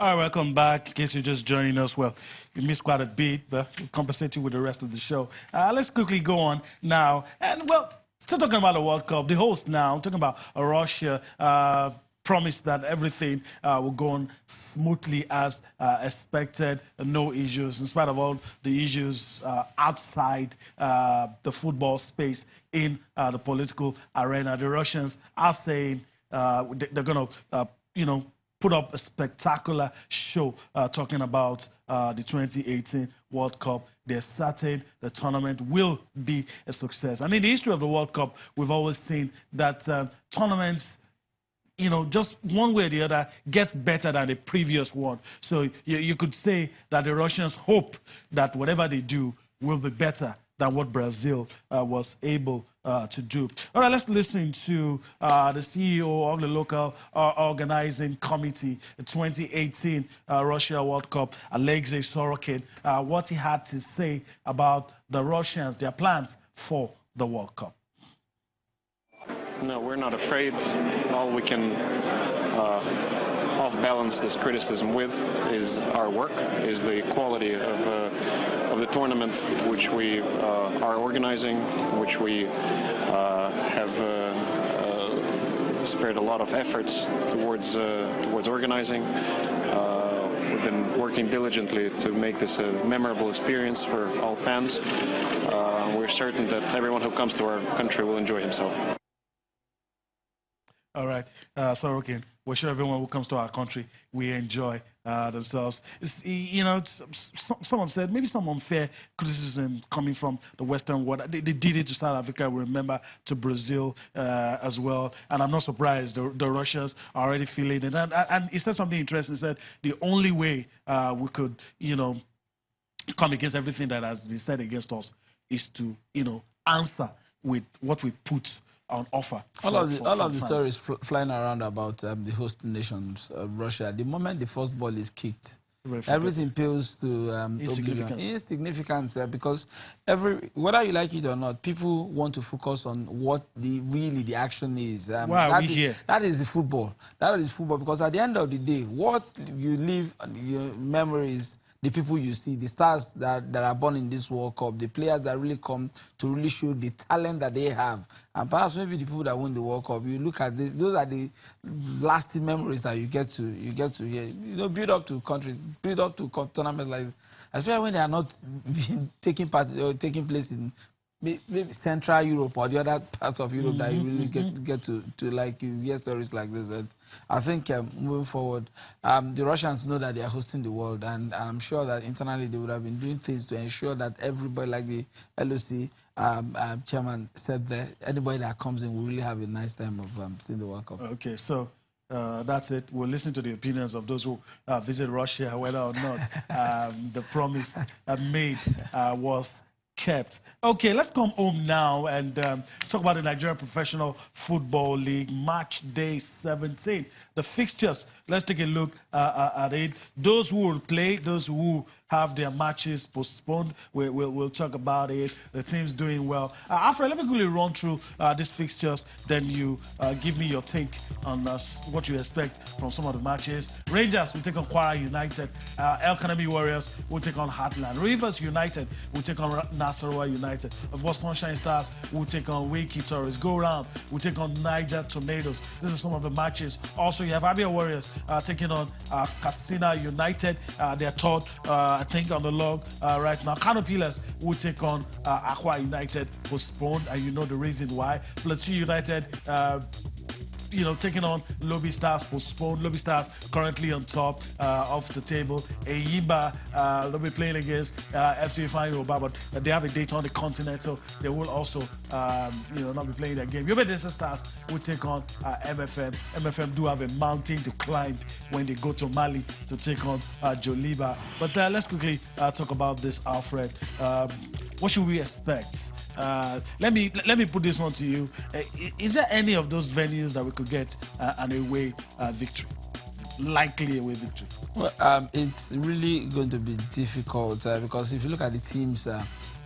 All right, welcome back. In case you're just joining us, well, you missed quite a bit, but we'll compensate you with the rest of the show. Let's quickly go on now. And, well, still talking about the World Cup. The host now, talking about Russia, promised that everything will go on smoothly as expected, no issues, in spite of all the issues outside the football space in the political arena. The Russians are saying they're going to, put up a spectacular show talking about the 2018 World Cup. They're certain the tournament will be a success. And in the history of the World Cup, we've always seen that tournaments, just one way or the other, gets better than the previous one. So you could say that the Russians hope that whatever they do will be better than what Brazil was able to do. All right, let's listen to the CEO of the local organizing committee, the 2018 Russia World Cup, Alexei Sorokin, what he had to say about the Russians, their plans for the World Cup. No, we're not afraid. All we can off-balance this criticism with is our work, is the quality of the tournament which we are organizing, which we have spared a lot of efforts towards organizing. We've been working diligently to make this a memorable experience for all fans. We're certain that everyone who comes to our country will enjoy himself. All right, Sorokin, we're sure everyone who comes to our country, we enjoy themselves. Someone said maybe some unfair criticism coming from the Western world. They did it to South Africa, we remember, to Brazil as well. And I'm not surprised the Russians are already feeling it. And he said something interesting. He said the only way we could, come against everything that has been said against us is to, answer with what we put on offer. All of the stories flying around about the hosting nations, Russia. The moment the first ball is kicked, everything pales to insignificance. Because whether you like it or not, people want to focus on what the action is. Why are we here? That is the football. That is football. Because at the end of the day, what you live, your memories, the people you see, the stars that are born in this World Cup, the players that really come to really show the talent that they have. And perhaps maybe the people that win the World Cup, you look at this, those are the lasting memories that you get to hear. Build up to countries, build up to tournaments like this, especially when they are not taking place in maybe Central Europe or the other parts of Europe that you really get to like you hear stories like this. But I think moving forward, the Russians know that they are hosting the world, and I'm sure that internally they would have been doing things to ensure that everybody, like the LOC chairman said, that anybody that comes in will really have a nice time of seeing the World Cup. Okay, so that's it. We'll listen to the opinions of those who visit Russia, whether or not the promise made was kept. Okay, let's come home now and talk about the Nigerian Professional Football League match day 17. The fixtures, let's take a look at it. Those who will play, those who have their matches postponed, we'll talk about it. The team's doing well. Alfred, let me quickly run through these fixtures, then you give me your take on what you expect from some of the matches. Rangers will take on Kwara United. El Kanemi Warriors will take on Heartland. Rivers United will take on Nasarawa United. Of course, Sunshine Stars will take on Wiki Torres. Go Round will take on Niger Tornadoes. This is some of the matches. Also, you have Abia Warriors taking on Katsina United. They're third, I think, on the log right now. Kano Pillars will take on Aqua United, postponed, and you know the reason why. Plateau United taking on Lobby Stars, postponed. Lobby Stars currently on top of the table. Eyimba, they'll be playing against FC Yoruba, but they have a date on the continent, so they will also not be playing their game. Yobe Desa Stars will take on MFM. MFM do have a mountain to climb when they go to Mali to take on Joliba. But let's quickly talk about this, Alfred. What should we expect? Let me put this one to you. Is there any of those venues that we could get an away victory? Likely away victory? Well, it's really going to be difficult because if you look at the teams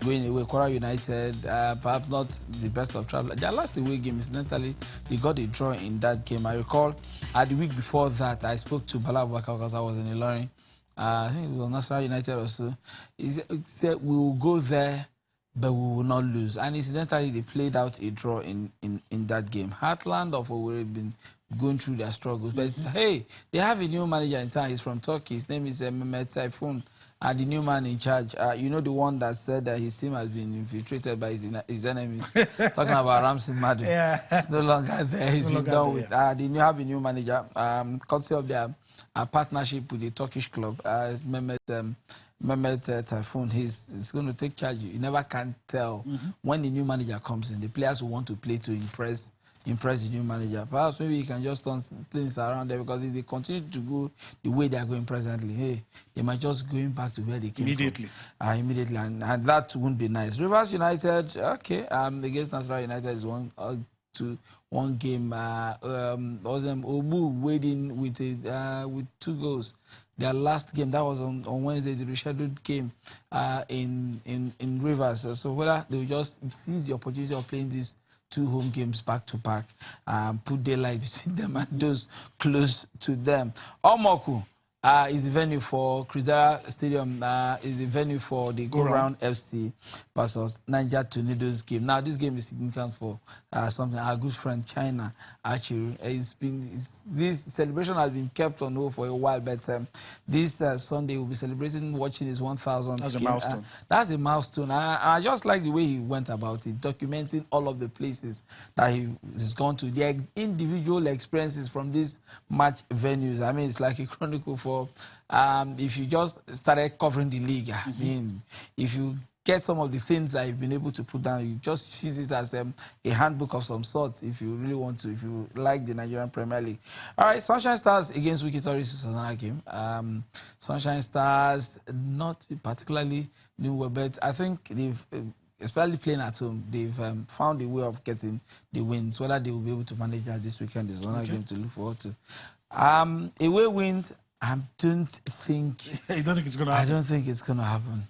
going away. Quora United, perhaps not the best of travel. Their last away game, incidentally, they got a draw in that game. I recall the week before that, I spoke to Bala Abubakar because I was in Ilorin. I think it was National United also. He said, we will go there, but we will not lose. And incidentally, they played out a draw in that game. Heartland of Owerri been going through their struggles. But hey, they have a new manager in town. He's from Turkey. His name is Mehmet Tayfun. The new man in charge, you know, the one that said that his team has been infiltrated by his enemies. Talking about Ramsey Madu. Yeah. It's no longer there. He's been done with. They have a new manager. Courtesy of their partnership with the Turkish club, Mehmet Tayfun. He's going to take charge. You never can tell when the new manager comes in. The players who want to play to impress the new manager. Perhaps maybe he can just turn things around there, because if they continue to go the way they are going presently, hey, they might just going back to where they came from. Immediately, and that wouldn't be nice. Rivers United, okay, against National United is one game. Obu waiting with 2 goals. Their last game, that was on Wednesday, the rescheduled game in Rivers. So whether they will just seize the opportunity of playing these 2 home games back to back, put daylight between them and those close to them. Omoku is the venue for Crisdera Stadium, is the venue for the Go-Round FC versus Niger Tornadoes game. Now, this game is significant for something. Our good friend China, actually, this celebration has been kept on hold for a while, but this Sunday we'll be celebrating watching his 1,000th That's game. a milestone. That's a milestone. I just like the way he went about it, documenting all of the places that he's gone to, the individual experiences from these match venues. I mean, it's like a chronicle for if you just started covering the league. I mean, if you get some of the things that you've been able to put down, you just use it as a handbook of some sort if you really want to, if you like the Nigerian Premier League. All right, Sunshine Stars against Wiki Tourists is another game. Sunshine Stars, not particularly doing well, but I think they've, especially playing at home, they've found a way of getting the wins. Whether they will be able to manage that this weekend is another game to look forward to. Away wins, I don't think... You don't think it's going to happen? I don't think it's going to happen.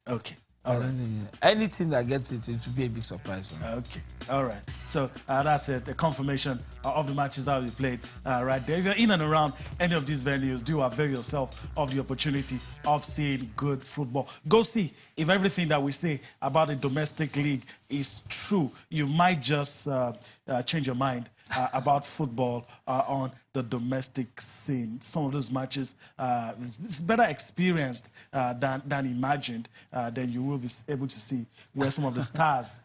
Okay. I don't think any team that gets it, it will be a big surprise for me. Okay, all right. So that's it, the confirmation of the matches that we played right there. If you're in and around any of these venues, do avail yourself of the opportunity of seeing good football. Go see if everything that we say about the domestic league is true. You might just change your mind about football on the domestic scene. Some of those matches, it's better experienced than imagined. Then you will be able to see where some of the stars,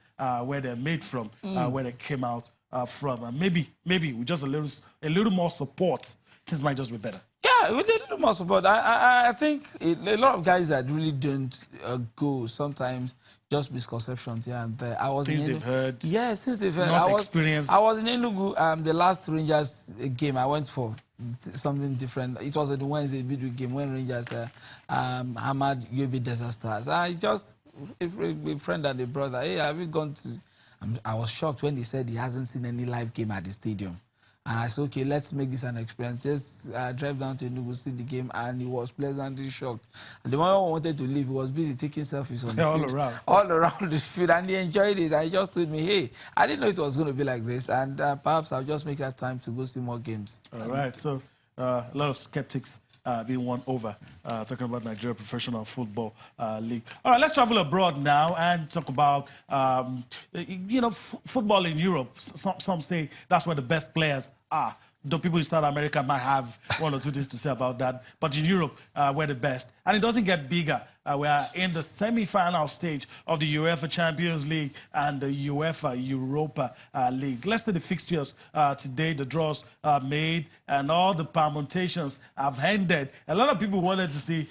where they're made from, where they came out from. And maybe with just a little more support, things might just be better. Yeah, with a little more support. I think a lot of guys that really don't go sometimes, just misconceptions here and there. Things they've heard. Yes, things they've heard. Not experienced. I was in Enugu, the last Rangers game I went for something different. It was a Wednesday midweek game when Rangers hammered Yobe Desert Stars. I just, a friend and a brother, hey, have you gone to... I was shocked when he said he hasn't seen any live game at the stadium. And I said, okay, let's make this an experience. Just drive down to Enugu, see the game, and he was pleasantly shocked. And the moment I wanted to leave, he was busy taking selfies on the field. All around the field, and he enjoyed it. And he just told me, hey, I didn't know it was going to be like this, and perhaps I'll just make that time to go see more games. All right, so a lot of skeptics being won over, talking about Nigeria Professional Football League. All right, let's travel abroad now and talk about, football in Europe. Some say that's where the best players are. Though people in South America might have 1 or 2 things to say about that. But in Europe, we're the best. And it doesn't get bigger. We are in the semi-final stage of the UEFA Champions League and the UEFA Europa League. Let's see the fixtures today. The draws are made and all the permutations have ended. A lot of people wanted to see...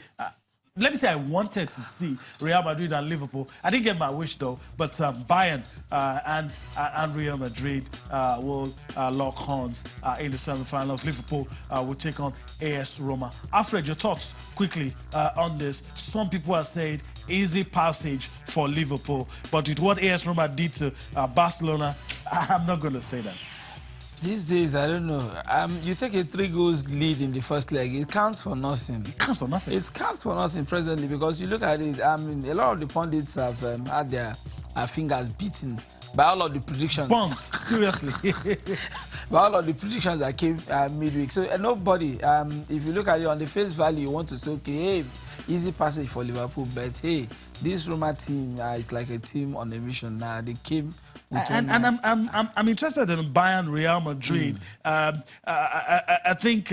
let me say I wanted to see Real Madrid and Liverpool. I didn't get my wish, though. But Bayern and Real Madrid will lock horns in the semi-finals. Liverpool will take on AS Roma. Alfred, your thoughts quickly on this. Some people are saying easy passage for Liverpool. But with what AS Roma did to Barcelona, I'm not going to say that. These days, I don't know. You take a 3 goals lead in the first leg, it counts for nothing. It counts for nothing. It counts for nothing presently because you look at it. I mean, a lot of the pundits have had their fingers beaten by all of the predictions. Bummed, seriously. By all of the predictions that came midweek. So nobody, if you look at it on the face value, you want to say, okay, hey, easy passage for Liverpool, but hey, this Roma team is like a team on a mission. They came. And I'm interested in Bayern, Real Madrid. I think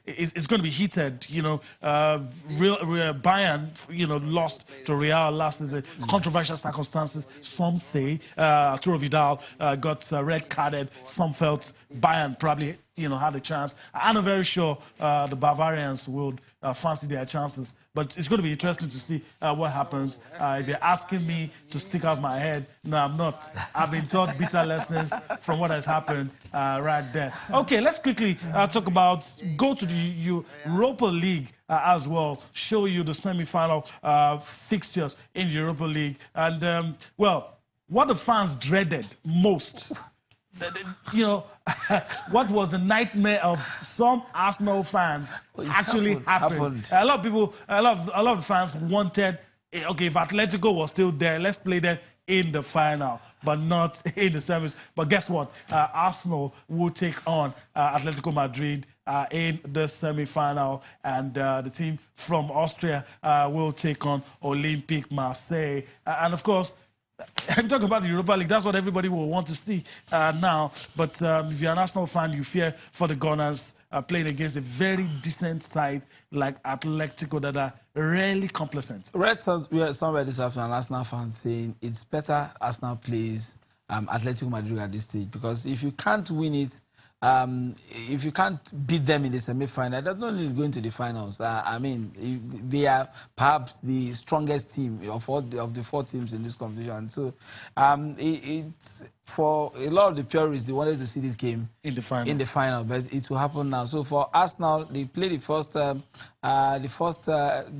it's going to be heated. You know, Bayern, you know, lost to Real last season. Controversial circumstances. Some say Arturo Vidal got red carded. Some felt Bayern probably, you know, had a chance. I'm not very sure the Bavarians would fancy their chances. But it's going to be interesting to see what happens. If you're asking me to stick out my head, no, I'm not. I've been taught bitter lessons from what has happened right there. Okay, let's quickly go to the Europa League as well, show you the semi-final fixtures in the Europa League. And, well, what the fans dreaded most, you know, what was the nightmare of some Arsenal fans actually happened. A lot of people, a lot of fans wanted, okay, if Atletico was still there, let's play them in the final, but not in the semis. But guess what? Arsenal will take on Atletico Madrid in the semi-final, and the team from Austria will take on Olympique Marseille. And of course, I'm talking about the Europa League. That's what everybody will want to see now. But if you're an Arsenal fan, you fear for the Gunners playing against a very decent side like Atletico that are rarely complacent. Read somewhere this afternoon, an Arsenal fan saying it's better Arsenal plays Atletico Madrid at this stage, because if you can't win it, if you can't beat them in the semi-final, that's not only going to the finals. I mean, they are perhaps the strongest team of the 4 teams in this competition. So, it's for a lot of the purists, they wanted to see this game in the final, but it will happen now. So for Arsenal, they play the first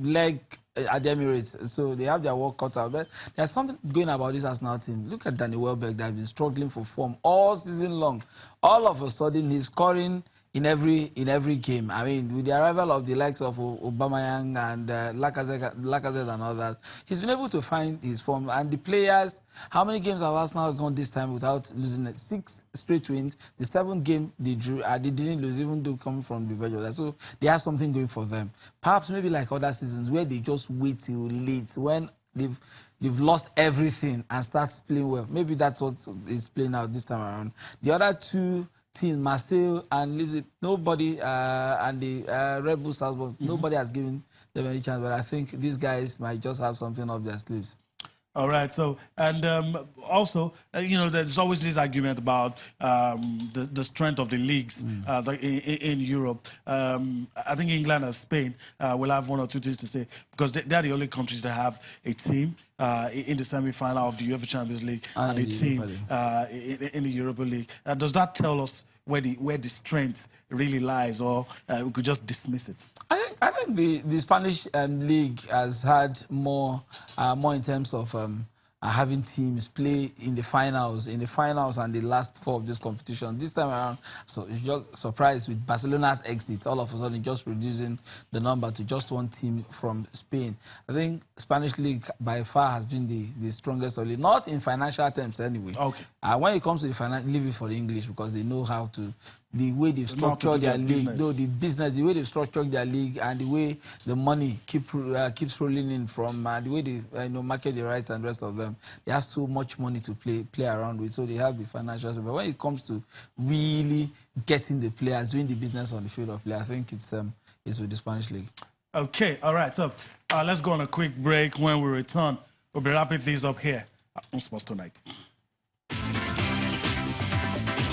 leg at the Emirates, so they have their work cut out. But there's something going about this Arsenal team. Look at Danny Welbeck that has been struggling for form all season long. All of a sudden, he's scoring in every game. I mean, with the arrival of the likes of Aubameyang and Lacazette and all that, he's been able to find his form. And the players, how many games have Arsenal gone this time without losing it? 6 straight wins. The 7th game they drew, they didn't lose, even though coming from the verge of that. So they have something going for them. Perhaps maybe like other seasons where they just wait till late when they've lost everything and start playing well. Maybe that's what is playing out this time around. The other 2 teams, Marseille and Leipzig, nobody, and the Red Bull Salzburg, nobody has given them any chance. But I think these guys might just have something up their sleeves. All right. So, and also, you know, there's always this argument about the strength of the leagues in Europe. I think England and Spain will have 1 or 2 things to say, because they're the only countries that have a team in the semi-final of the UEFA Champions League and a team in the Europa League. Does that tell us where the strength really lies, or we could just dismiss it? I think the Spanish league has had more in terms of having teams play in the finals and the last 4 of this competition. This time around, so it's just surprised with Barcelona's exit, all of a sudden just reducing the number to just 1 team from Spain. I think Spanish league by far has been the strongest of the league, not in financial terms anyway. Okay. When it comes to the financial, leave it for the English, because they know how to. The way they've structured their league, the way they've structured their league, and the way the money keeps rolling in from the way they market the rights and the rest of them. They have so much money to play around with, so they have the financial. But when it comes to really getting the players, doing the business on the field of play, I think it's with the Spanish league. Okay, all right. So let's go on a quick break. When we return, we'll be wrapping things up here on Sports Tonight.